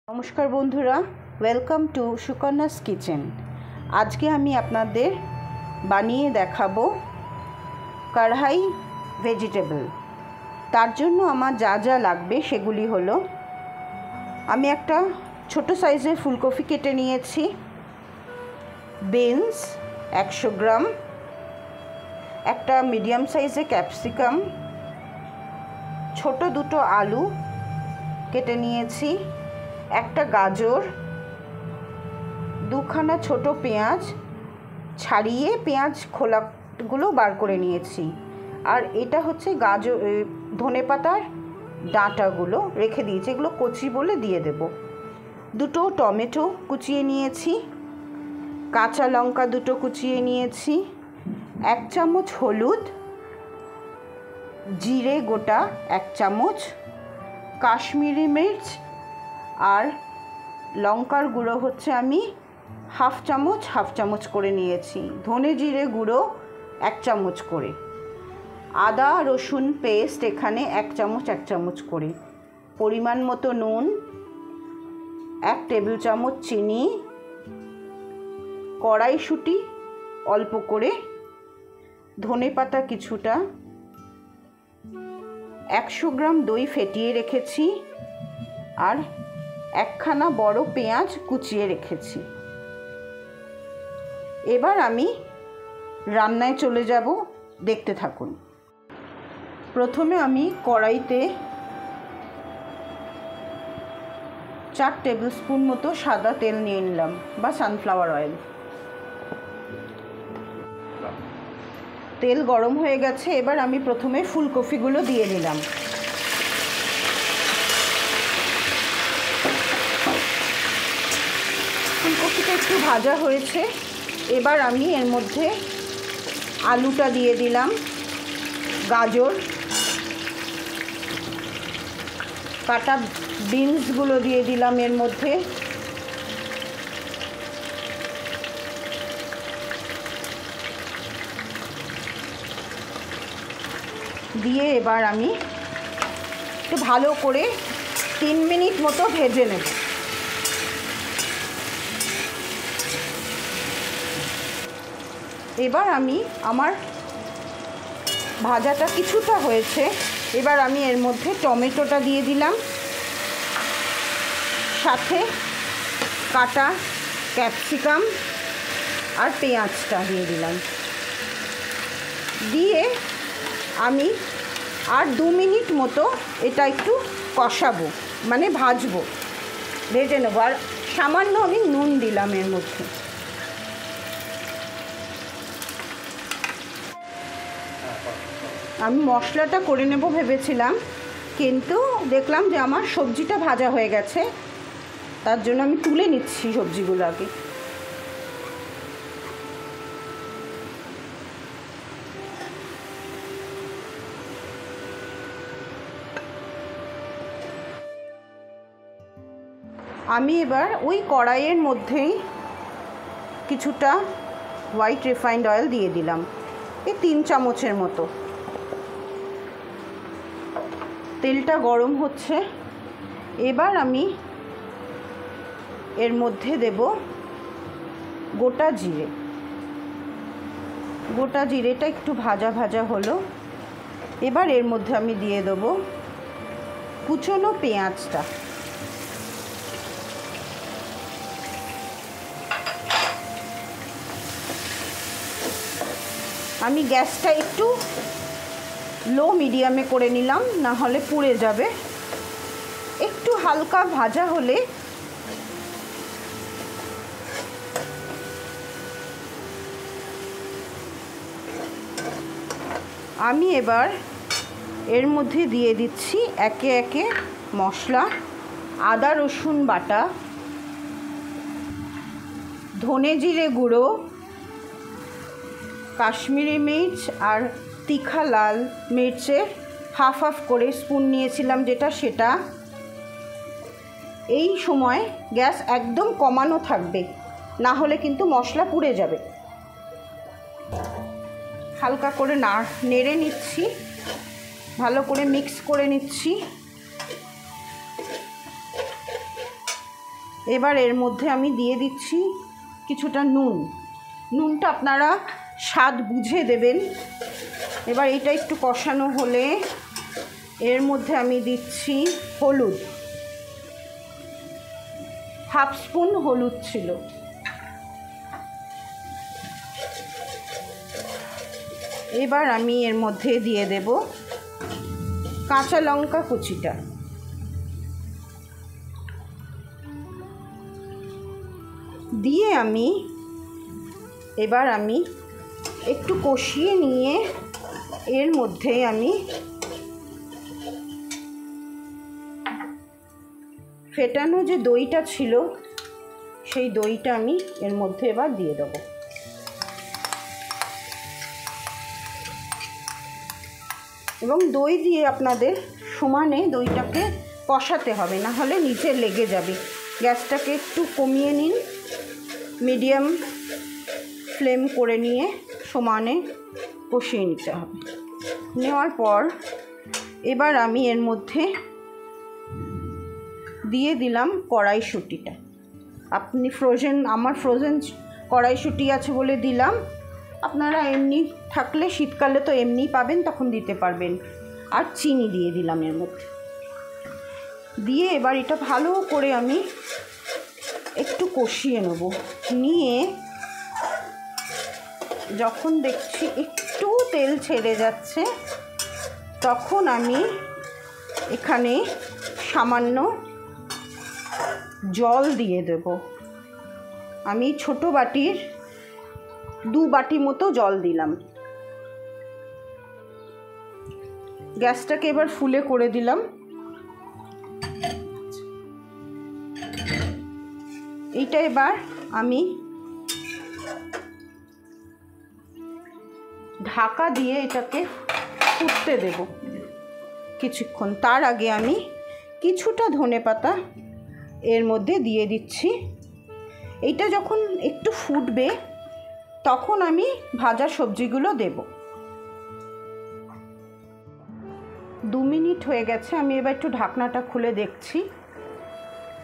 নমস্কার বন্ধুরা, welcome to সুকন্যাস kitchen. আজকে আমি আপনাদের বানিয়ে দেখাবো কড়াই ভেজিটেবল। তার জন্য আমার যা যা লাগবে সেগুলি হলো, আমি একটা ছোট সাইজের ফুলকপি কেটে নিয়েছি, বিনস 100 গ্রাম, একটা মিডিয়াম সাইজের ক্যাপসিকাম, ছোট দুটো আলু কেটে নিয়েছি, একটা গাজর, দুখানা ছোট পেঁয়াজ ছাড়িয়ে পেঁয়াজ খোলাগুলো বার করে নিয়েছি, আর এটা হচ্ছে গাজর ধনেপাতার ডাঁটাগুলো রেখে দিয়েছি, এগুলো কচি বলে দিয়ে দেব। দুটো টমেটো কুচিয়ে নিয়েছি, কাঁচা লঙ্কা দুটো কুচিয়ে নিয়েছি, 1 চামচ হলুদ, জিরে গোটা 1 চামচ, কাশ্মীরি মির্চ আর লঙ্কার গুঁড়ো হচ্ছে আমি হাফ চামচ করে নিয়েছি, ধনে জিরে গুঁড়ো 1 চামচ করে, আদা রসুন পেস্ট এখানে 1 চামচ করে, পরিমাণ মতো নুন, 1 টেবিল চামচ চিনি, কড়াইশুঁটি অল্প করে, ধনেপাতা কিছুটা, 100 গ্রাম দই ফেটিয়ে রেখেছি, আর একখানা বড় পেঁয়াজ কুচিয়ে রেখেছি। এবার আমি রান্নায় চলে যাব, দেখতে থাকুন। প্রথমে আমি কড়াইতে 4 টেবিল স্পুন মতো সাদা তেল নিয়ে নিলাম বা সানফ্লাওয়ার অয়েল। তেল গরম হয়ে গেছে, এবার আমি প্রথমে ফুলকপিগুলো দিয়ে দিলাম। ফুলকপিটা একটু ভাজা হয়েছে, এবার আমি এর মধ্যে আলুটা দিয়ে দিলাম, গাজর, কাটা বিনসগুলো দিয়ে দিলাম এর মধ্যে, দিয়ে এবার আমি একটু ভালো করে 3 মিনিট মতো ভেজে নেব। এবার আমার ভাজাটা কিছুটা হয়েছে, এবার আমি এর মধ্যে টমেটোটা দিয়ে দিলাম, সাথে কাটা ক্যাপসিকাম আর পেঁয়াজটা দিয়ে দিলাম, দিয়ে আমি আর 2 মিনিট মতো এটা একটু কষাবো, মানে ভাজবো, ভেজে নেবো। আর সামান্য আমি নুন দিলাম এর মধ্যে। আমি মশলাটা করে নেব ভেবেছিলাম, কিন্তু দেখলাম যে আমার সবজিটা ভাজা হয়ে গেছে, তার জন্য আমি তুলে নিচ্ছি সবজিগুলো আগে। আমি এবার ওই কড়াইয়ের মধ্যেই কিছুটা হোয়াইট রিফাইন্ড অয়েল দিয়ে দিলাম, এই 3 চামচের মতো। তেলটা গরম হচ্ছে, এবার আমি এর মধ্যে দেব গোটা জিরে। গোটা জিরেটা একটু ভাজা ভাজা হলো, এবার এর মধ্যে আমি দিয়ে দেব কুচনো পেঁয়াজটা। আমি গ্যাসটা একটু লো মিডিয়ামে করে নিলাম, না হলে পুড়ে যাবে। একটু হালকা ভাজা হলে আমি এবার এর মধ্যে দিয়ে দিচ্ছি একে একে মশলা। আদা রসুন বাটা, ধনে জিরে গুঁড়ো, কাশ্মীরি মির্চ আর তিখা লাল মির্চের হাফ করে স্পুন নিয়েছিলাম, সেটা। এই সময় গ্যাস একদম কমানো থাকবে, না হলে কিন্তু মশলা পুড়ে যাবে। হালকা করে নেড়ে নিচ্ছি, ভালো করে মিক্স করে নিচ্ছি। এবার এর মধ্যে আমি দিয়ে দিচ্ছি কিছুটা নুন। নুনটা আপনারা স্বাদ বুঝে দেবেন। এবার এটা একটু কষানো হলে এর মধ্যে আমি দিচ্ছি হলুদ, হাফ স্পুন হলুদ ছিল। এবার আমি এর মধ্যে দিয়ে দেব কাঁচা লঙ্কা কুচিটা। দিয়ে এবার আমি একটু কষিয়ে নিয়ে এর মধ্যে আমি ফেটানো যে দইটা ছিল সেই দইটা আমি এর মধ্যে এবার দিয়ে দেবো। এবং দই দিয়ে আপনাদের সমানে দইটাকে কষাতে হবে, না হলে নিচে লেগে যাবে। গ্যাসটাকে একটু কমিয়ে নিন, মিডিয়াম ফ্লেম করে নিয়ে সমানে কষিয়ে নিতে হবে। নেওয়ার পর এবার আমি এর মধ্যে দিয়ে দিলাম কড়াইশুঁটিটা। আপনি আমার ফ্রোজেন কড়াইশুঁটি আছে বলে দিলাম, আপনারা এমনি থাকলে শীতকালে তো এমনিই পাবেন, তখন দিতে পারবেন। আর চিনি দিয়ে দিলাম এর মধ্যে। দিয়ে এবার এটা ভালো করে আমি একটু কষিয়ে নেব। নিয়ে যখন দেখছি একটু তেল ছেড়ে যাচ্ছে, তখন আমি এখানে সামান্য জল দিয়ে দেব। আমি ছোট বাটির 2 বাটি মতো জল দিলাম। গ্যাসটাকে এবার ফুলে করে দিলাম। এইটা এবার আমি ঢাকা দিয়ে এটাকে ফুটতে দেব কিছুক্ষণ। তার আগে আমি কিছুটা ধনেপাতা এর মধ্যে দিয়ে দিচ্ছি। এইটা যখন একটু ফুটবে তখন আমি ভাজা সবজিগুলো দেব। 2 মিনিট হয়ে গেছে। আমি এবার একটু ঢাকনাটা খুলে দেখছি,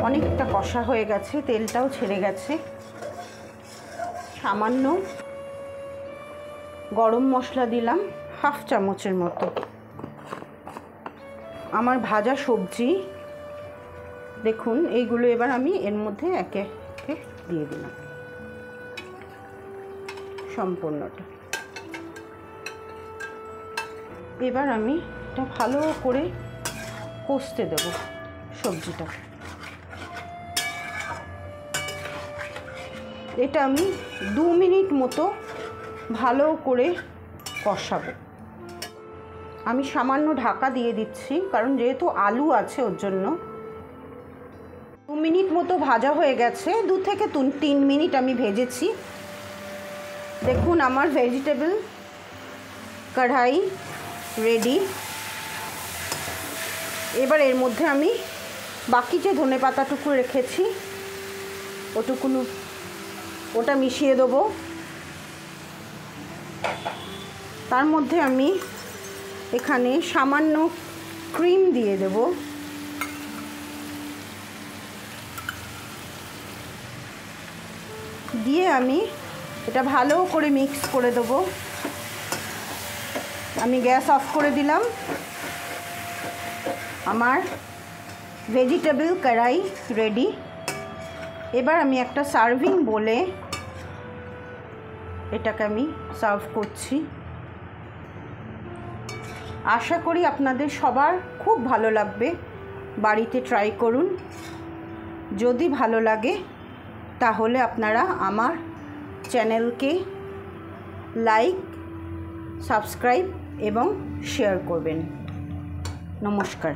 অনেকটা কষা হয়ে গেছে, তেলটাও ছেড়ে গেছে। সামান্য গরম মশলা দিলাম হাফ চামচের মতো। আমার ভাজা সবজি দেখুন, এইগুলো এবার আমি এর মধ্যে একে একে দিয়ে দিলাম সম্পূর্ণটা। এবার আমি এটা ভালো করে কষতে দেব সবজিটা। এটা আমি 2 মিনিট মতো ভালো করে কষাবো। আমি সামান্য ঢাকা দিয়ে দিচ্ছি, কারণ যেহেতু আলু আছে ওর জন্য। 2 মিনিট মতো ভাজা হয়ে গেছে। 2 থেকে 3 মিনিট আমি ভেজেছি। দেখুন আমার ভেজিটেবল কড়াই রেডি। এবার এর মধ্যে আমি বাকি যে ধনেপাতাটুকু রেখেছি ওটা মিশিয়ে দেবো। তার মধ্যে আমি এখানে সামান্য ক্রিম দিয়ে দেব। দিয়ে আমি এটা ভালো করে মিক্স করে দেবো। আমি গ্যাস অফ করে দিলাম। আমার ভেজিটেবল কড়াই রেডি। এবার আমি একটা সার্ভিং বলে এটাকে আমি সার্ভ করছি। আশা করি আপনাদের সবার খুব ভালো লাগবে। বাড়িতে ট্রাই করুন। যদি ভালো লাগে তাহলে আপনারা আমার চ্যানেলকে লাইক, সাবস্ক্রাইব এবং শেয়ার করবেন। নমস্কার।